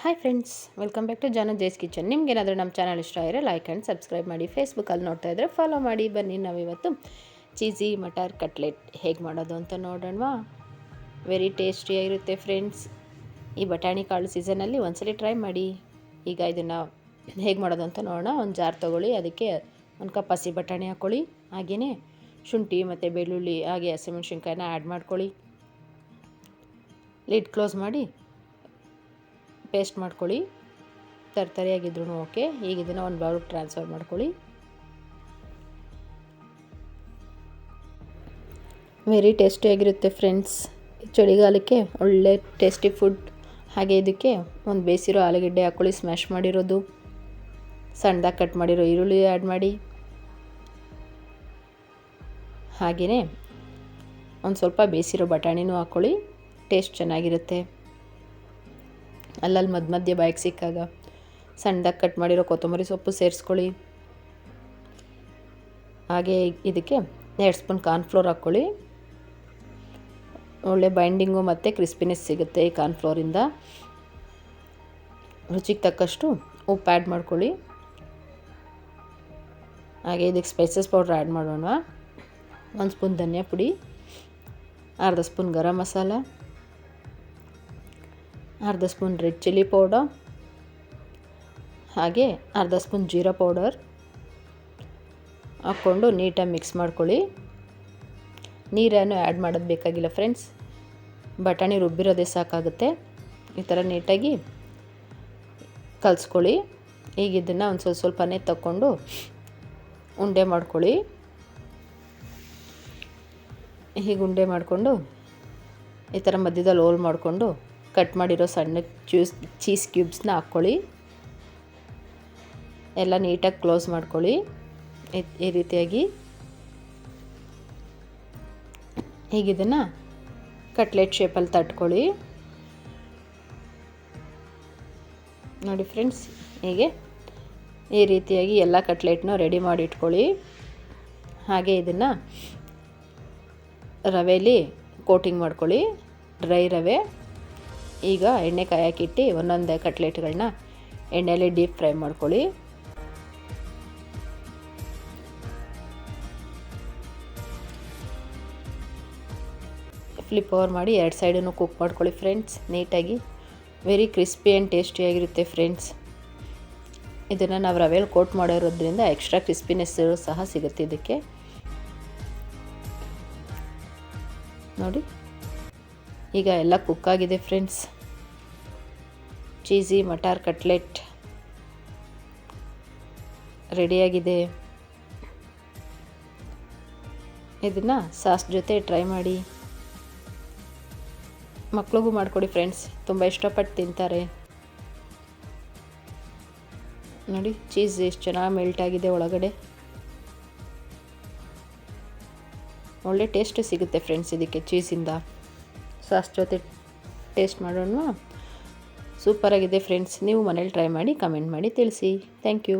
Hi friends, welcome back to Jaanu ಜೇಸ್ kitchen. ನಿಮ್ಗೇನಾದರೂ ನಮ್ಮ ಚಾನಲ್ ಇಷ್ಟ ಆಗಿದ್ರೆ ಲೈಕ್ ಆ್ಯಂಡ್ ಸಬ್ಸ್ಕ್ರೈಬ್ ಮಾಡಿ. ಫೇಸ್ಬುಕ್ಕಲ್ಲಿ ನೋಡ್ತಾ ಇದ್ದರೆ ಫಾಲೋ ಮಾಡಿ. ಬನ್ನಿ ನಾವಿವತ್ತು ಚೀಸಿ ಮಟರ್ ಕಟ್ಲೆಟ್ ಹೇಗೆ ಮಾಡೋದು ಅಂತ ನೋಡೋಣವಾ. ವೆರಿ ಟೇಸ್ಟಿಯಾಗಿರುತ್ತೆ ಫ್ರೆಂಡ್ಸ್. ಈ ಬಟಾಣಿ ಕಾಳು ಸೀಸನಲ್ಲಿ ಒಂದ್ಸಲಿ ಟ್ರೈ ಮಾಡಿ. ಈಗ ಇದನ್ನು ಹೇಗೆ ಮಾಡೋದು ಅಂತ ನೋಡೋಣ. ಒಂದು ಜಾರ್ ತೊಗೊಳ್ಳಿ, ಅದಕ್ಕೆ ಒಂದು ಕಪ್ ಹಸಿ ಬಟಾಣಿ ಹಾಕ್ಕೊಳ್ಳಿ. ಹಾಗೆಯೇ ಶುಂಠಿ ಮತ್ತು ಬೆಳ್ಳುಳ್ಳಿ ಹಾಗೆ ಹಸಿಮೆಣ್ಸಿನ್ಕಾಯಿನ ಆ್ಯಡ್ ಮಾಡ್ಕೊಳ್ಳಿ. ಲಿಡ್ ಕ್ಲೋಸ್ ಮಾಡಿ ಪೇಸ್ಟ್ ಮಾಡ್ಕೊಳ್ಳಿ. ತರಿಯಾಗಿದ್ರೂ ಓಕೆ. ಈಗ ಇದನ್ನು ಒಂದು ಬೌಲ್ಗೆ ಟ್ರಾನ್ಸ್ಫರ್ ಮಾಡ್ಕೊಳ್ಳಿ. ವೆರಿ ಟೇಸ್ಟಿಯಾಗಿರುತ್ತೆ ಫ್ರೆಂಡ್ಸ್. ಚಳಿಗಾಲಕ್ಕೆ ಒಳ್ಳೆ ಟೇಸ್ಟಿ ಫುಡ್. ಹಾಗೆ ಇದಕ್ಕೆ ಒಂದು ಬೇಯಿಸಿರೋ ಆಲೂಗಡ್ಡೆ ಹಾಕ್ಕೊಳ್ಳಿ, ಸ್ಮ್ಯಾಶ್ ಮಾಡಿರೋದು. ಸಣ್ಣದಾಗಿ ಕಟ್ ಮಾಡಿರೋ ಈರುಳ್ಳಿ ಆ್ಯಡ್ ಮಾಡಿ. ಹಾಗೆಯೇ ಒಂದು ಸ್ವಲ್ಪ ಬೇಯಿಸಿರೋ ಬಟಾಣಿನೂ ಹಾಕ್ಕೊಳ್ಳಿ, ಟೇಸ್ಟ್ ಚೆನ್ನಾಗಿರುತ್ತೆ. ಅಲ್ಲಲ್ಲಿ ಮಧ್ಯ ಬಾಯಿಗೆ ಸಿಕ್ಕಾಗ ಸಣ್ಣದಾಗಿ ಕಟ್ ಮಾಡಿರೋ ಕೊತ್ತಂಬರಿ ಸೊಪ್ಪು ಸೇರಿಸ್ಕೊಳ್ಳಿ. ಹಾಗೆ ಇದಕ್ಕೆ 2 ಸ್ಪೂನ್ ಕಾರ್ನ್ಫ್ಲೋರ್ ಹಾಕ್ಕೊಳ್ಳಿ. ಒಳ್ಳೆ ಬೈಂಡಿಂಗು ಮತ್ತು ಕ್ರಿಸ್ಪಿನೆಸ್ ಸಿಗುತ್ತೆ ಈ ಕಾರ್ನ್ಫ್ಲೋರಿಂದ. ರುಚಿಗೆ ತಕ್ಕಷ್ಟು ಉಪ್ಪು ಆ್ಯಡ್ ಮಾಡ್ಕೊಳ್ಳಿ. ಹಾಗೆ ಇದಕ್ಕೆ ಸ್ಪೈಸಸ್ ಪೌಡ್ರ್ ಆ್ಯಡ್ ಮಾಡೋಣ. 1 ಸ್ಪೂನ್ ಧನಿಯಾ ಪುಡಿ, ಅರ್ಧ ಸ್ಪೂನ್ ಗರಂ ಮಸಾಲ, ಅರ್ಧ ಸ್ಪೂನ್ ರೆಡ್ ಚಿಲ್ಲಿ ಪೌಡರ್, ಹಾಗೆ ಅರ್ಧ ಸ್ಪೂನ್ ಜೀರಾ ಪೌಡರ್ ಹಾಕ್ಕೊಂಡು ನೀಟಾಗಿ ಮಿಕ್ಸ್ ಮಾಡ್ಕೊಳ್ಳಿ. ನೀರೇನು ಆ್ಯಡ್ ಮಾಡೋದು ಬೇಕಾಗಿಲ್ಲ ಫ್ರೆಂಡ್ಸ್, ಬಟಾಣಿ ರುಬ್ಬಿರೋದೇ ಸಾಕಾಗುತ್ತೆ. ಈ ಥರ ನೀಟಾಗಿ ಕಲಿಸ್ಕೊಳ್ಳಿ. ಈಗ ಇದನ್ನು ಒಂದು ಸ್ವಲ್ಪನೇ ತಗೊಂಡು ಉಂಡೆ ಮಾಡ್ಕೊಳ್ಳಿ. ಹೀಗೆ ಉಂಡೆ ಮಾಡಿಕೊಂಡು ಈ ಥರ ಮಧ್ಯದಲ್ಲಿ ಹೋಲ್ ಮಾಡಿಕೊಂಡು ಕಟ್ ಮಾಡಿರೋ ಸಣ್ಣ ಚೀಸ್ ಕ್ಯೂಬ್ಸ್ನ ಹಾಕ್ಕೊಳ್ಳಿ. ಎಲ್ಲ ನೀಟಾಗಿ ಕ್ಲೋಸ್ ಮಾಡ್ಕೊಳ್ಳಿ. ಈ ರೀತಿಯಾಗಿ ಹೀಗೆ ಇದನ್ನು ಕಟ್ಲೆಟ್ ಶೇಪಲ್ಲಿ ತಟ್ಕೊಳ್ಳಿ. ನೋಡಿ ಫ್ರೆಂಡ್ಸ್, ಹೀಗೆ ಈ ರೀತಿಯಾಗಿ ಎಲ್ಲ ಕಟ್ಲೆಟ್ನ ರೆಡಿ ಮಾಡಿ ಇಟ್ಕೊಳ್ಳಿ. ಹಾಗೆ ಇದನ್ನು ರವೆಯಲ್ಲಿ ಕೋಟಿಂಗ್ ಮಾಡ್ಕೊಳ್ಳಿ, ಡ್ರೈ ರವೆ. ಈಗ ಎಣ್ಣೆ ಕಾಯಕ್ಕಿಟ್ಟು ಒಂದೊಂದೇ ಕಟ್ಲೆಟ್ಗಳನ್ನ ಎಣ್ಣೆಯಲ್ಲಿ ಡೀಪ್ ಫ್ರೈ ಮಾಡ್ಕೊಳ್ಳಿ. ಫ್ಲಿಪ್ ಓವರ್ ಮಾಡಿ 2 ಸೈಡನ್ನು ಕುಕ್ ಮಾಡ್ಕೊಳ್ಳಿ ಫ್ರೆಂಡ್ಸ್ ನೀಟಾಗಿ. ವೆರಿ ಕ್ರಿಸ್ಪಿ ಆ್ಯಂಡ್ ಟೇಸ್ಟಿಯಾಗಿರುತ್ತೆ ಫ್ರೆಂಡ್ಸ್. ಇದನ್ನು ನಾವು ರವೆಯಲ್ಲಿ ಕೋಟ್ ಮಾಡಿರೋದ್ರಿಂದ ಎಕ್ಸ್ಟ್ರಾ ಕ್ರಿಸ್ಪಿನೆಸ್ ಸಹ ಸಿಗುತ್ತೆ ಇದಕ್ಕೆ. ನೋಡಿ, ಈಗ ಎಲ್ಲ ಕುಕ್ಕಾಗಿದೆ ಫ್ರೆಂಡ್ಸ್. ಚೀಸಿ ಮಟರ್ ಕಟ್ಲೆಟ್ ರೆಡಿಯಾಗಿದೆ. ಇದನ್ನು ಸಾಸ್ ಜೊತೆ ಟ್ರೈ ಮಾಡಿ. ಮಕ್ಳಿಗೂ ಮಾಡಿಕೊಡಿ ಫ್ರೆಂಡ್ಸ್, ತುಂಬ ಇಷ್ಟಪಟ್ಟು ತಿಂತಾರೆ. ನೋಡಿ, ಚೀಸ್ ಎಷ್ಟು ಚೆನ್ನಾಗಿ ಮೆಲ್ಟ್ ಆಗಿದೆ ಒಳಗಡೆ. ಒಳ್ಳೆ ಟೇಸ್ಟ್ ಸಿಗುತ್ತೆ ಫ್ರೆಂಡ್ಸ್ ಇದಕ್ಕೆ ಚೀಸಿಂದ. ಸಾಸ್ ಜೊತೆ ಟೇಸ್ಟ್ ಮಾಡೋಣ. ಸೂಪರಾಗಿದೆ ಫ್ರೆಂಡ್ಸ್. ನೀವು ಮನೇಲಿ ಟ್ರೈ ಮಾಡಿ ಕಮೆಂಟ್ ಮಾಡಿ ತಿಳಿಸಿ. Thank you.